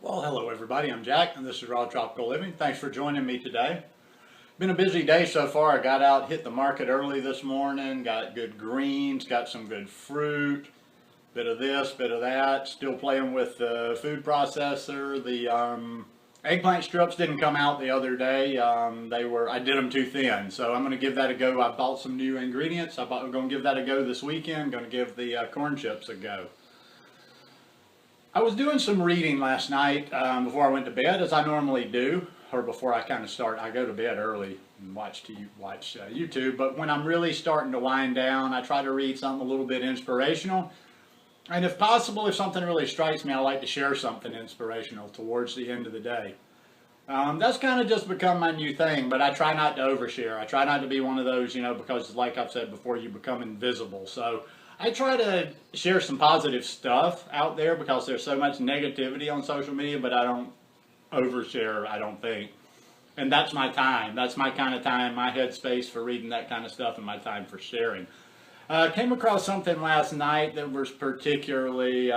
Well, hello everybody. I'm Jack, and this is Raw Tropical Living. Thanks for joining me today. Been a busy day so far. I got out, hit the market early this morning, got good greens, got some good fruit, bit of this, bit of that. Still playing with the food processor. The eggplant strips didn't come out the other day. I did them too thin, so I'm going to give that a go. I bought some new ingredients. I'm going to give that a go this weekend. Going to give the corn chips a go. I was doing some reading last night before I went to bed, as I normally do, or before I kind of start. I go to bed early and watch YouTube, but when I'm really starting to wind down, I try to read something a little bit inspirational. And if possible, if something really strikes me, I like to share something inspirational towards the end of the day. That's kind of just become my new thing, but I try not to overshare. I try not to be one of those, because like I've said before, you become invisible. So I try to share some positive stuff out there because there's so much negativity on social media, but I don't overshare, I don't think. And that's my time. That's my kind of time, my headspace for reading that kind of stuff and my time for sharing. Came across something last night that was particularly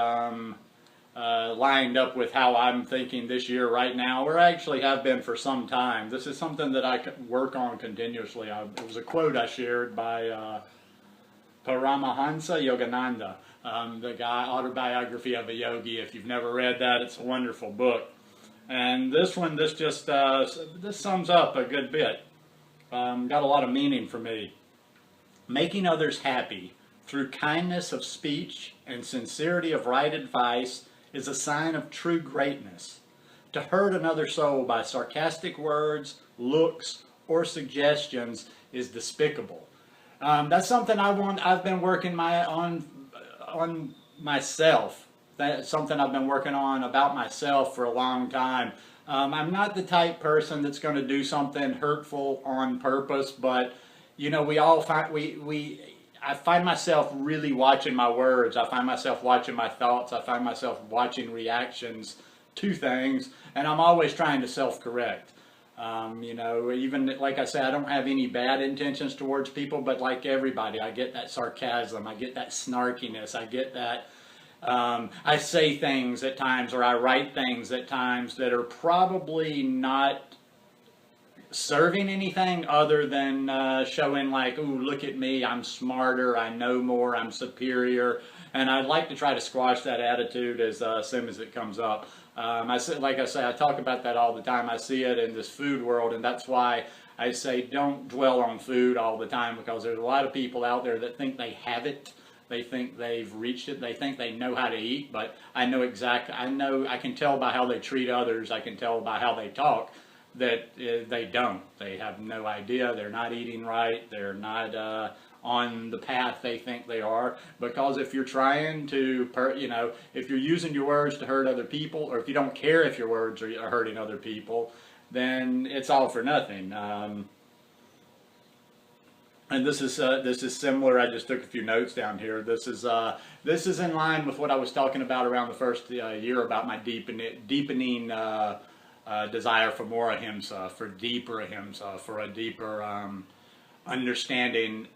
lined up with how I'm thinking this year right now, or actually have been for some time. This is something that I work on continuously. It was a quote I shared by Paramahansa Yogananda, the guy, Autobiography of a Yogi. If you've never read that, it's a wonderful book. And this sums up a good bit. Got a lot of meaning for me. Making others happy through kindness of speech and sincerity of right advice is a sign of true greatness. To hurt another soul by sarcastic words, looks, or suggestions is despicable. That's something I've been working on myself. That's something I've been working on about myself for a long time. I'm not the type person that's going to do something hurtful on purpose, but we all find I find myself really watching my words. I find myself watching my thoughts. I find myself watching reactions to things, and I'm always trying to self-correct. Even like I say, I don't have any bad intentions towards people, but like everybody, I get that sarcasm, I get that snarkiness, I get that. I say things at times, or I write things at times that are probably not serving anything other than showing like, ooh, look at me, I'm smarter, I know more, I'm superior. And I'd like to try to squash that attitude as soon as it comes up. Like I say, I talk about that all the time. I see it in this food world, and that's why I say don't dwell on food all the time, because there's a lot of people out there that think they have it. They think they've reached it. They think they know how to eat, but I can tell by how they treat others. I can tell by how they talk that they don't. They have no idea. They're not eating right. They're not on the path they think they are. Because if you're trying to, if you're using your words to hurt other people, or if you don't care if your words are hurting other people, then it's all for nothing. And this is similar. I just took a few notes down here. This is in line with what I was talking about around the first year about my deepening desire for more ahimsa, for deeper ahimsa, for a deeper understanding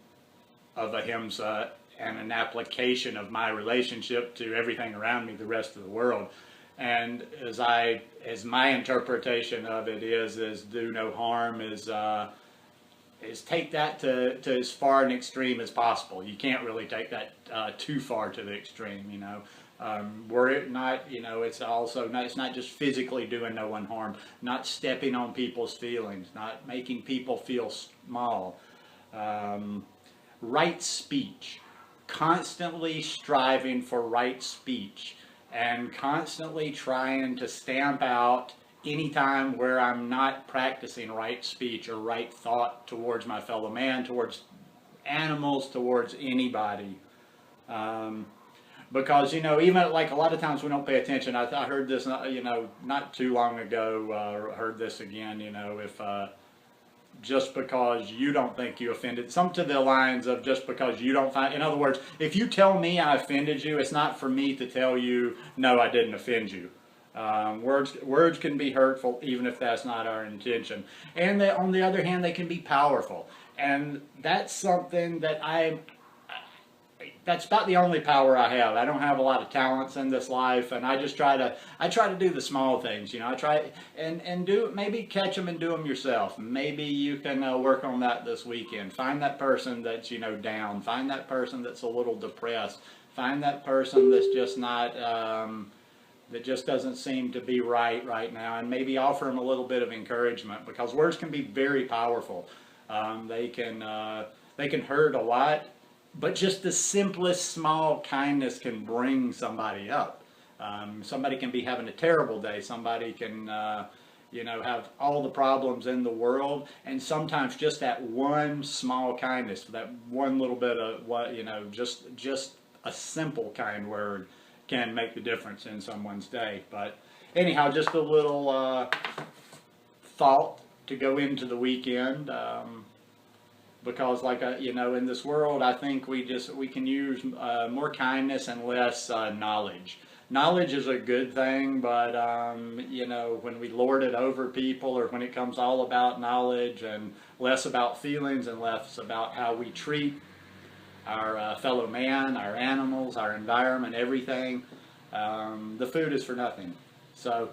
of ahimsa and an application of my relationship to everything around me, the rest of the world. And as my interpretation of it is do no harm, is take that to as far an extreme as possible. You can't really take that too far to the extreme, were it not, it's not just physically doing no one harm, not stepping on people's feelings, not making people feel small. Right speech, constantly striving for right speech, and constantly trying to stamp out any time where I'm not practicing right speech or right thought towards my fellow man, towards animals, towards anybody. Because, even like a lot of times we don't pay attention. I heard this, not too long ago, heard this again, if just because you don't think you offended, some to the lines of just because you don't find, in other words, if you tell me I offended you, it's not for me to tell you, no, I didn't offend you. Words can be hurtful even if that's not our intention. And on the other hand, they can be powerful. And that's something that that's about the only power I have. I don't have a lot of talents in this life, and I just try to do the small things. I try and do, maybe catch them and do them yourself. Maybe you can work on that this weekend. Find that person that's down. Find that person that's a little depressed. Find that person that's just not that just doesn't seem to be right now, and maybe offer them a little bit of encouragement, because words can be very powerful. They can hurt a lot. But just the simplest small kindness can bring somebody up. Somebody can be having a terrible day. Somebody can, have all the problems in the world. And sometimes just that one small kindness, that one little bit of just a simple kind word can make the difference in someone's day. But anyhow, just a little thought to go into the weekend. Because in this world, I think we can use more kindness and less knowledge. Knowledge is a good thing, but when we lord it over people, or when it comes all about knowledge and less about feelings and less about how we treat our fellow man, our animals, our environment, everything, the food is for nothing. So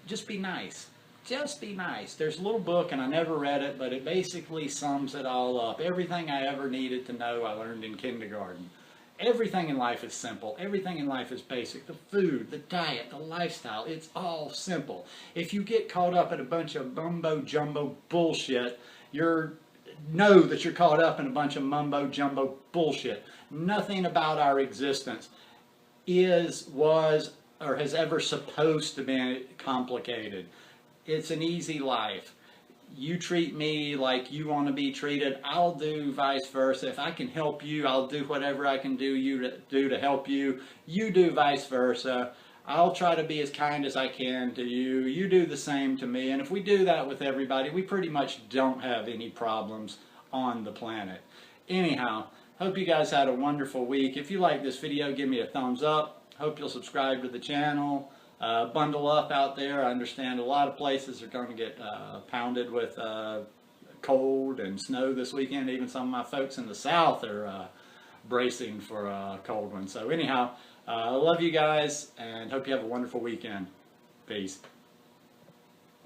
just be nice. Just be nice. There's a little book, and I never read it, but it basically sums it all up. Everything I ever needed to know, I learned in kindergarten. Everything in life is simple. Everything in life is basic. The food, the diet, the lifestyle, it's all simple. If you get caught up in a bunch of mumbo-jumbo bullshit, know that you're caught up in a bunch of mumbo-jumbo bullshit. Nothing about our existence was, or has ever supposed to be complicated. It's an easy life. You treat me like you want to be treated, I'll do vice versa. If I can help you, I'll do whatever I can do to help you. You do vice versa. I'll try to be as kind as I can to you. You do the same to me. And if we do that with everybody, we pretty much don't have any problems on the planet. Anyhow, hope you guys had a wonderful week. If you like this video, give me a thumbs up. Hope you'll subscribe to the channel. Bundle up out there. I understand a lot of places are going to get pounded with cold and snow this weekend. Even some of my folks in the south are bracing for a cold one. So anyhow, I love you guys and hope you have a wonderful weekend. Peace.